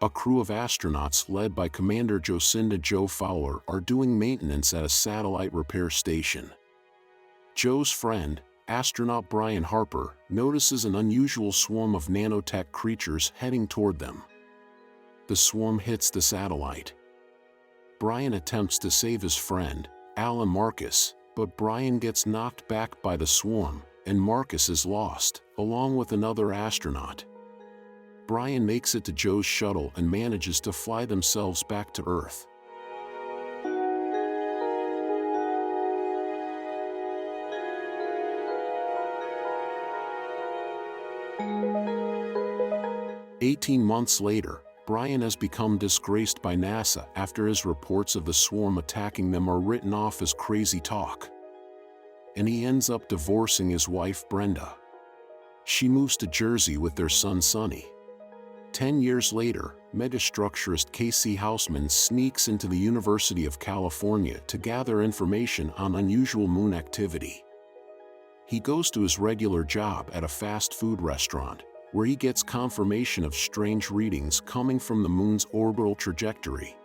A crew of astronauts led by Commander Jocinda Joe Fowler are doing maintenance at a satellite repair station. Joe's friend, astronaut Brian Harper, notices an unusual swarm of nanotech creatures heading toward them. The swarm hits the satellite. Brian attempts to save his friend, Alan Marcus, but Brian gets knocked back by the swarm, and Marcus is lost, along with another astronaut. Brian makes it to Joe's shuttle and manages to fly themselves back to Earth. "18 months later, Brian has become disgraced by NASA after his reports of the swarm attacking them are written off as crazy talk. And he ends up divorcing his wife Brenda. She moves to Jersey with their son Sonny. 10 years later, megastructurist Casey Houseman sneaks into the University of California to gather information on unusual moon activity. He goes to his regular job at a fast food restaurant, where he gets confirmation of strange readings coming from the moon's orbital trajectory.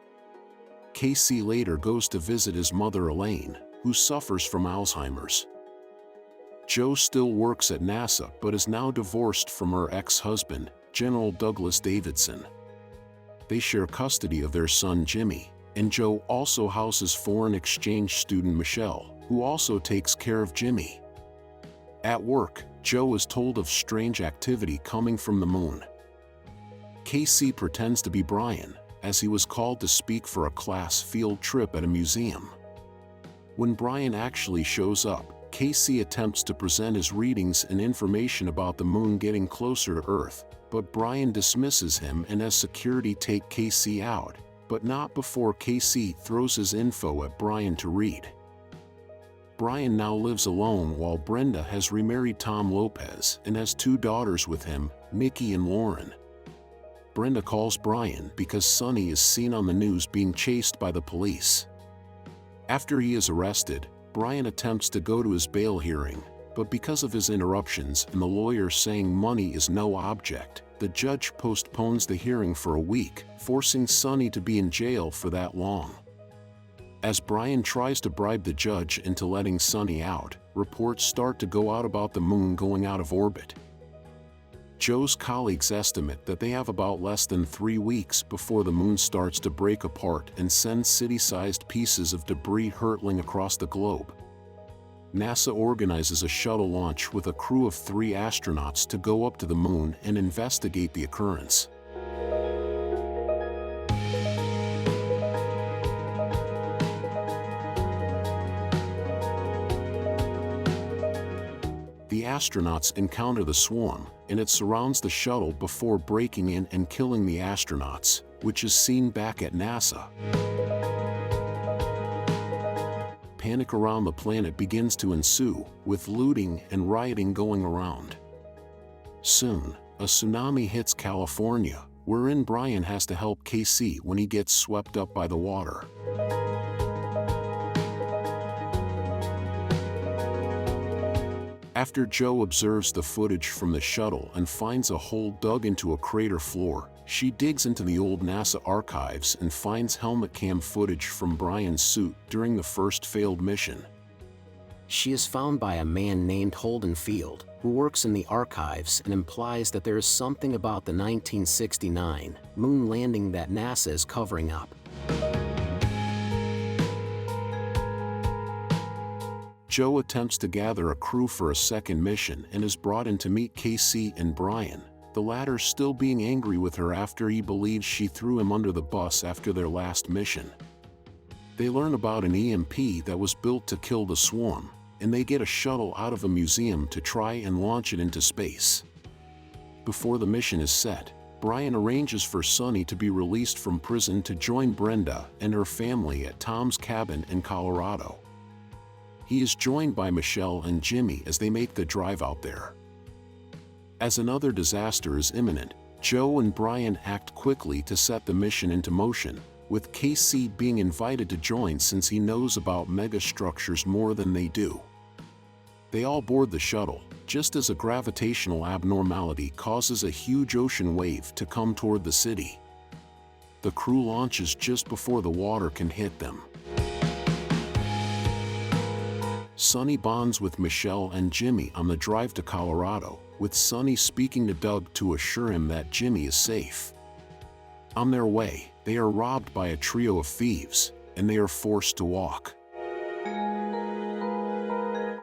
Casey later goes to visit his mother Elaine, who suffers from Alzheimer's. Joe still works at NASA but is now divorced from her ex-husband, General Douglas Davidson. They share custody of their son Jimmy, and Joe also houses foreign exchange student Michelle, who also takes care of Jimmy. At work, Joe is told of strange activity coming from the moon. Casey pretends to be Brian, as he was called to speak for a class field trip at a museum. When Brian actually shows up, Casey attempts to present his readings and information about the moon getting closer to Earth, but Brian dismisses him and has security take Casey out, but not before Casey throws his info at Brian to read. Brian now lives alone while Brenda has remarried Tom Lopez and has 2 daughters with him, Nikki and Lauren. Brenda calls Brian because Sonny is seen on the news being chased by the police. After he is arrested, Brian attempts to go to his bail hearing, but because of his interruptions and the lawyer saying money is no object, the judge postpones the hearing for a week, forcing Sonny to be in jail for that long. As Brian tries to bribe the judge into letting Sonny out, reports start to go out about the moon going out of orbit. Joe's colleagues estimate that they have about less than 3 weeks before the moon starts to break apart and send city-sized pieces of debris hurtling across the globe. NASA organizes a shuttle launch with a crew of 3 astronauts to go up to the moon and investigate the occurrence. The astronauts encounter the swarm, and it surrounds the shuttle before breaking in and killing the astronauts, which is seen back at NASA. Panic around the planet begins to ensue, with looting and rioting going around. Soon, a tsunami hits California, wherein Brian has to help Casey when he gets swept up by the water. After Joe observes the footage from the shuttle and finds a hole dug into a crater floor, she digs into the old NASA archives and finds helmet cam footage from Brian's suit during the first failed mission. She is found by a man named Holden Field, who works in the archives and implies that there is something about the 1969 moon landing that NASA is covering up. Joe attempts to gather a crew for a second mission and is brought in to meet Casey and Brian, the latter still being angry with her after he believes she threw him under the bus after their last mission. They learn about an EMP that was built to kill the swarm, and they get a shuttle out of a museum to try and launch it into space. Before the mission is set, Brian arranges for Sonny to be released from prison to join Brenda and her family at Tom's cabin in Colorado. He is joined by Michelle and Jimmy as they make the drive out there. As another disaster is imminent, Joe and Brian act quickly to set the mission into motion, with Casey being invited to join since he knows about megastructures more than they do. They all board the shuttle, just as a gravitational abnormality causes a huge ocean wave to come toward the city. The crew launches just before the water can hit them. Sonny bonds with Michelle and Jimmy on the drive to Colorado, with Sonny speaking to Doug to assure him that Jimmy is safe. On their way, they are robbed by a trio of thieves, and they are forced to walk.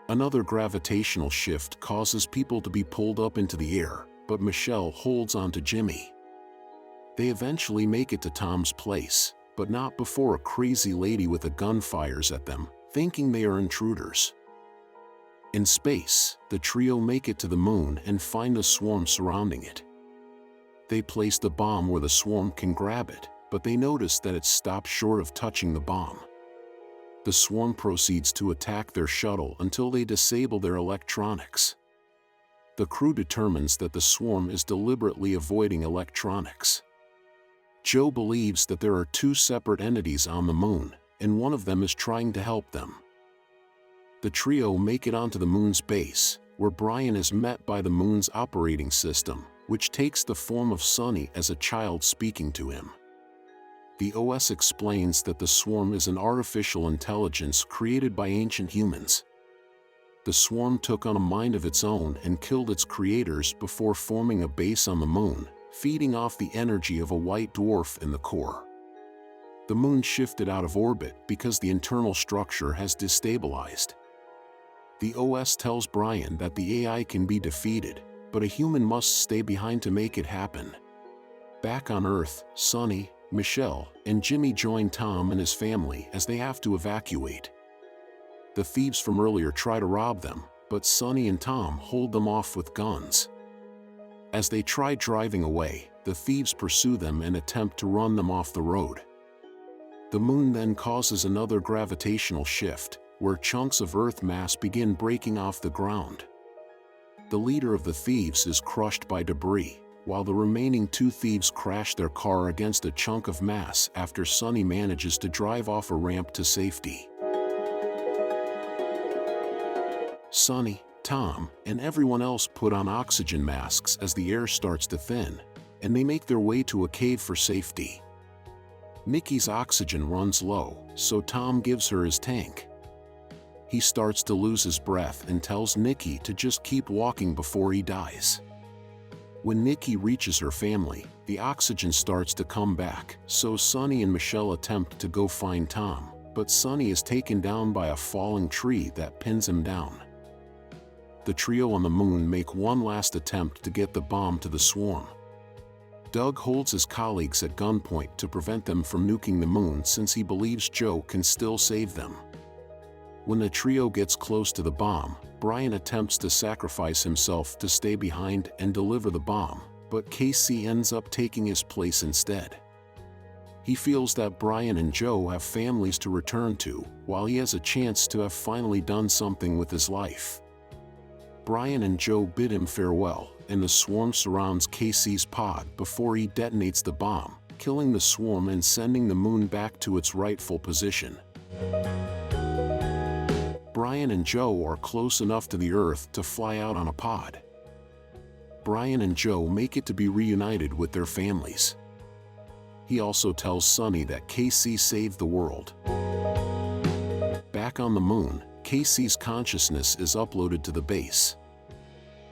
Another gravitational shift causes people to be pulled up into the air, but Michelle holds on to Jimmy. They eventually make it to Tom's place, but not before a crazy lady with a gun fires at them, thinking they are intruders. In space, the trio make it to the moon and find a swarm surrounding it. They place the bomb where the swarm can grab it, but they notice that it stops short of touching the bomb. The swarm proceeds to attack their shuttle until they disable their electronics. The crew determines that the swarm is deliberately avoiding electronics. Joe believes that there are two separate entities on the moon, and one of them is trying to help them. The trio make it onto the moon's base, where Brian is met by the moon's operating system, which takes the form of Sonny as a child speaking to him. The OS explains that the swarm is an artificial intelligence created by ancient humans. The swarm took on a mind of its own and killed its creators before forming a base on the moon, feeding off the energy of a white dwarf in the core. The moon shifted out of orbit because the internal structure has destabilized. The OS tells Brian that the AI can be defeated, but a human must stay behind to make it happen. Back on Earth, Sonny, Michelle, and Jimmy join Tom and his family as they have to evacuate. The thieves from earlier try to rob them, but Sonny and Tom hold them off with guns. As they try driving away, the thieves pursue them and attempt to run them off the road. The moon then causes another gravitational shift, where chunks of Earth mass begin breaking off the ground. The leader of the thieves is crushed by debris, while the remaining two thieves crash their car against a chunk of mass after Sonny manages to drive off a ramp to safety. Sonny, Tom, and everyone else put on oxygen masks as the air starts to thin, and they make their way to a cave for safety. Nikki's oxygen runs low, so Tom gives her his tank. He starts to lose his breath and tells Nikki to just keep walking before he dies. When Nikki reaches her family, the oxygen starts to come back, so Sonny and Michelle attempt to go find Tom, but Sonny is taken down by a falling tree that pins him down. The trio on the moon make one last attempt to get the bomb to the swarm. Doug holds his colleagues at gunpoint to prevent them from nuking the moon since he believes Joe can still save them. When the trio gets close to the bomb, Brian attempts to sacrifice himself to stay behind and deliver the bomb, but Casey ends up taking his place instead. He feels that Brian and Joe have families to return to, while he has a chance to have finally done something with his life. Brian and Joe bid him farewell, and the swarm surrounds Casey's pod before he detonates the bomb, killing the swarm and sending the moon back to its rightful position. Brian and Joe are close enough to the Earth to fly out on a pod. Brian and Joe make it to be reunited with their families. He also tells Sonny that Casey saved the world. Back on the moon, Casey's consciousness is uploaded to the base.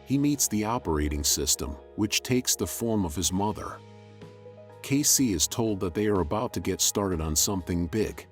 He meets the operating system, which takes the form of his mother. Casey is told that they are about to get started on something big.